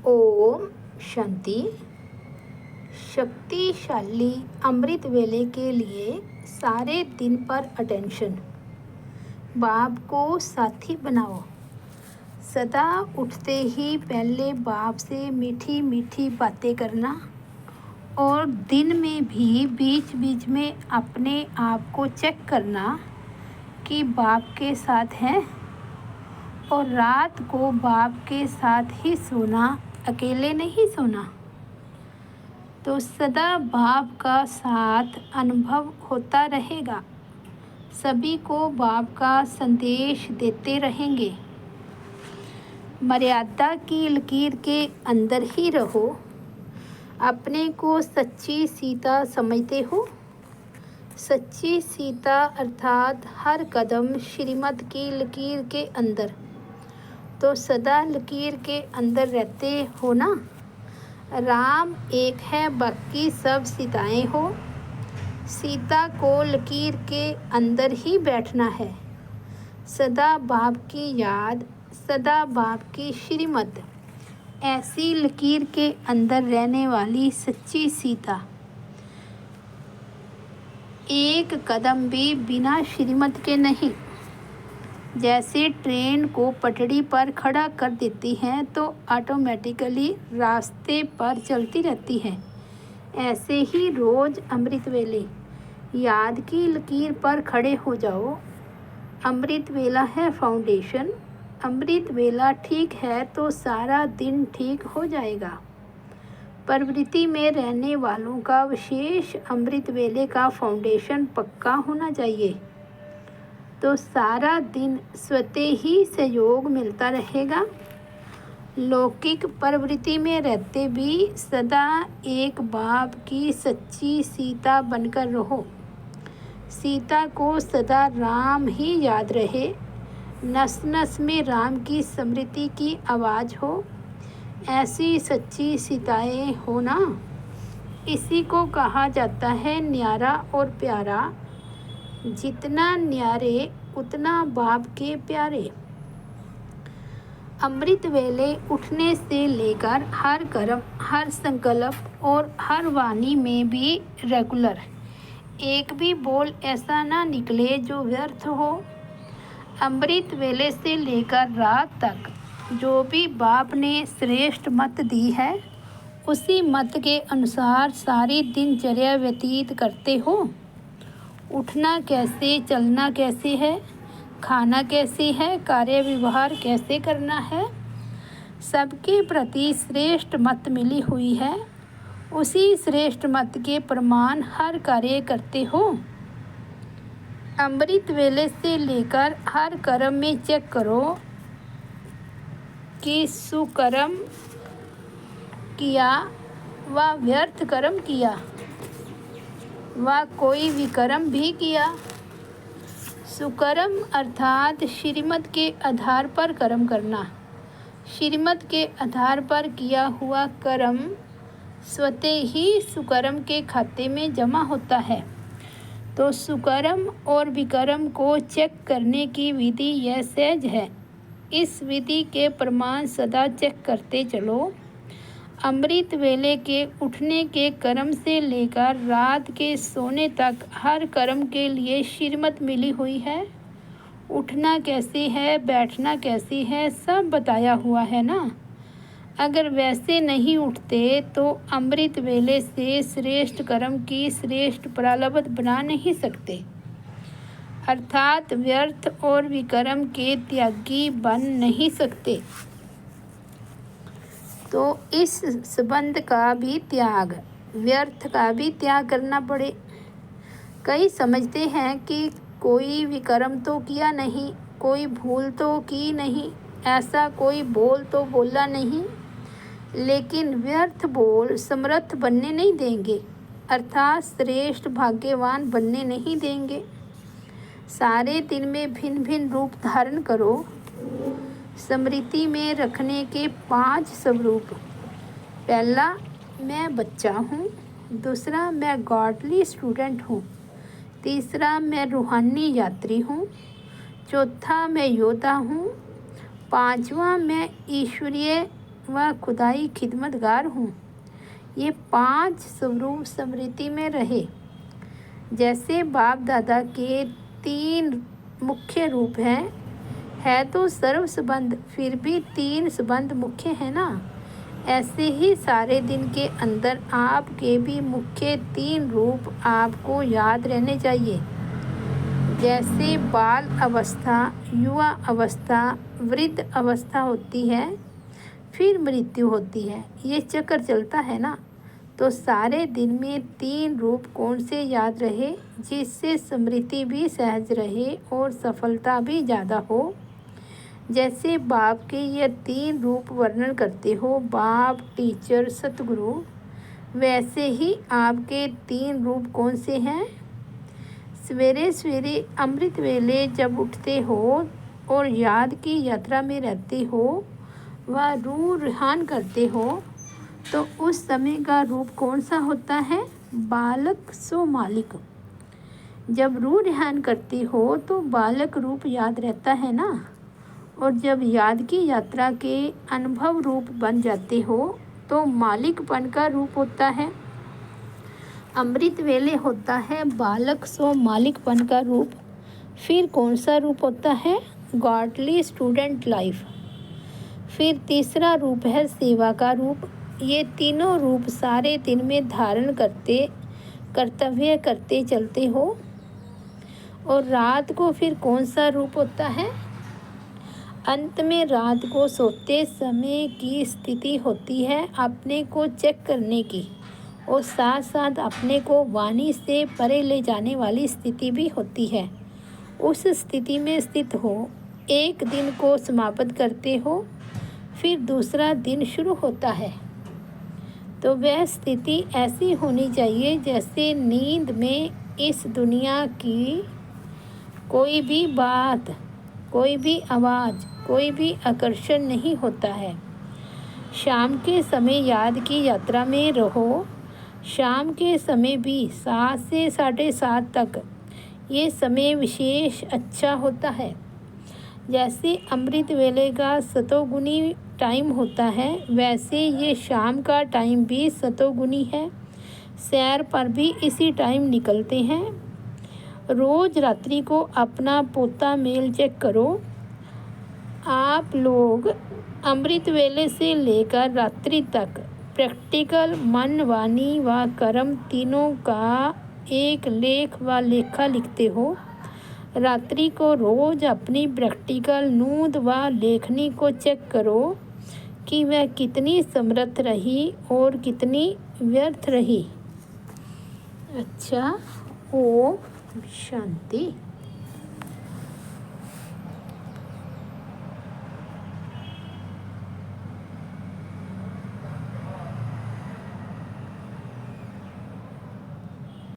ओम शांति। शक्तिशाली अमृत वेले के लिए सारे दिन पर अटेंशन। बाप को साथी बनाओ। सदा उठते ही पहले बाप से मीठी मीठी बातें करना और दिन में भी बीच बीच में अपने आप को चेक करना कि बाप के साथ हैं, और रात को बाप के साथ ही सोना, अकेले नहीं सोना। तो सदा बाप का साथ अनुभव होता रहेगा। सभी को बाप का संदेश देते रहेंगे। मर्यादा की लकीर के अंदर ही रहो। अपने को सच्ची सीता समझते हो। सच्ची सीता अर्थात हर कदम श्रीमत की लकीर के अंदर। तो सदा लकीर के अंदर रहते हो ना। राम एक है, बाकी सब सीताएं हो। सीता को लकीर के अंदर ही बैठना है। सदा बाप की याद, सदा बाप की श्रीमत। ऐसी लकीर के अंदर रहने वाली सच्ची सीता। एक कदम भी बिना श्रीमत के नहीं। जैसे ट्रेन को पटड़ी पर खड़ा कर देती हैं तो ऑटोमेटिकली रास्ते पर चलती रहती है, ऐसे ही रोज़ अमृत वेले याद की लकीर पर खड़े हो जाओ। अमृत वेला है फाउंडेशन। अमृत वेला ठीक है तो सारा दिन ठीक हो जाएगा। प्रवृत्ति में रहने वालों का विशेष अमृत वेले का फाउंडेशन पक्का होना चाहिए, तो सारा दिन स्वतः ही सहयोग मिलता रहेगा। लौकिक प्रवृत्ति में रहते भी सदा एक बाप की सच्ची सीता बनकर रहो। सीता को सदा राम ही याद रहे। नस नस में राम की स्मृति की आवाज़ हो। ऐसी सच्ची सीताएं हो ना। इसी को कहा जाता है न्यारा और प्यारा। जितना न्यारे उतना बाप के प्यारे। अमृत वेले उठने से लेकर हर कर्म, हर संकल्प और हर वाणी में भी रेगुलर। एक भी बोल ऐसा ना निकले जो व्यर्थ हो। अमृत वेले से लेकर रात तक जो भी बाप ने श्रेष्ठ मत दी है, उसी मत के अनुसार सारी दिनचर्या व्यतीत करते हो। उठना कैसे, चलना कैसे है, खाना कैसे है, कार्य व्यवहार कैसे करना है, सबके प्रति श्रेष्ठ मत मिली हुई है। उसी श्रेष्ठ मत के प्रमाण हर कार्य करते हो। अमृत वेले से लेकर हर कर्म में चेक करो कि सुकर्म किया व व्यर्थ कर्म किया व कोई विकर्म भी किया। सुकर्म अर्थात श्रीमत के आधार पर कर्म करना। श्रीमत के आधार पर किया हुआ कर्म स्वतः ही सुकर्म के खाते में जमा होता है। तो सुकर्म और विकर्म को चेक करने की विधि यह सहज है। इस विधि के प्रमाण सदा चेक करते चलो। अमृत वेले के उठने के कर्म से लेकर रात के सोने तक हर कर्म के लिए श्रीमत मिली हुई है। उठना कैसे है, बैठना कैसी है, सब बताया हुआ है ना। अगर वैसे नहीं उठते तो अमृत वेले से श्रेष्ठ कर्म की श्रेष्ठ प्रारब्ध बना नहीं सकते, अर्थात व्यर्थ और विकर्म के त्यागी बन नहीं सकते। तो इस संबंध का भी त्याग, व्यर्थ का भी त्याग करना पड़े। कई समझते हैं कि कोई विकर्म तो किया नहीं, कोई भूल तो की नहीं, ऐसा कोई बोल तो बोला नहीं, लेकिन व्यर्थ बोल समर्थ बनने नहीं देंगे, अर्थात श्रेष्ठ भाग्यवान बनने नहीं देंगे। सारे दिन में भिन्न भिन्न रूप धारण करो। स्मृति में रखने के 5 स्वरूप। पहला, मैं बच्चा हूँ। दूसरा, मैं गॉडली स्टूडेंट हूँ। तीसरा, मैं रूहानी यात्री हूँ। चौथा, मैं योद्धा हूँ। पांचवा, मैं ईश्वरीय व खुदाई खिदमतगार हूँ। ये 5 स्वरूप स्मृति में रहे। जैसे बाप दादा के 3 मुख्य रूप हैं, है तो सर्व संबंध, फिर भी 3 संबंध मुख्य है ना। ऐसे ही सारे दिन के अंदर आपके भी मुख्य 3 रूप आपको याद रहने चाहिए। जैसे बाल अवस्था, युवा अवस्था, वृद्ध अवस्था होती है, फिर मृत्यु होती है, ये चक्कर चलता है ना। तो सारे दिन में 3 रूप कौन से याद रहे, जिससे स्मृति भी सहज रहे और सफलता भी ज़्यादा हो। जैसे बाप के ये 3 रूप वर्णन करते हो, बाप, टीचर, सतगुरु, वैसे ही आपके 3 रूप कौन से हैं। सवेरे सवेरे अमृत वेले जब उठते हो और याद की यात्रा में रहते हो व रूह रिहान करते हो, तो उस समय का रूप कौन सा होता है, बालक सो मालिक। जब रूह रिहान करते हो तो बालक रूप याद रहता है ना, और जब याद की यात्रा के अनुभव रूप बन जाते हो तो मालिकपन का रूप होता है। अमृत वेले होता है बालक सो मालिकपन का रूप। फिर कौन सा रूप होता है, गॉडली स्टूडेंट लाइफ। फिर तीसरा रूप है सेवा का रूप। ये तीनों रूप सारे दिन में धारण करते कर्तव्य करते चलते हो। और रात को फिर कौन सा रूप होता है, अंत में रात को सोते समय की स्थिति होती है अपने को चेक करने की, और साथ साथ अपने को वाणी से परे ले जाने वाली स्थिति भी होती है। उस स्थिति में स्थित हो, एक दिन को समाप्त करते हो, फिर दूसरा दिन शुरू होता है। तो वह स्थिति ऐसी होनी चाहिए जैसे नींद में इस दुनिया की कोई भी बात, कोई भी आवाज़, कोई भी आकर्षण नहीं होता है। शाम के समय याद की यात्रा में रहो। शाम के समय भी 7 से 7:30 तक ये समय विशेष अच्छा होता है। जैसे अमृत वेले का सतोगुनी टाइम होता है, वैसे ये शाम का टाइम भी सतोगुनी है। सैर पर भी इसी टाइम निकलते हैं। रोज़ रात्रि को अपना पोता मेल चेक करो। आप लोग अमृत वेले से लेकर रात्रि तक प्रैक्टिकल मन, वाणी व कर्म तीनों का एक लेख व लेखा लिखते हो। रात्रि को रोज़ अपनी प्रैक्टिकल नूंद व लेखनी को चेक करो कि वह कितनी समर्थ रही और कितनी व्यर्थ रही। अच्छा, ओम शांति।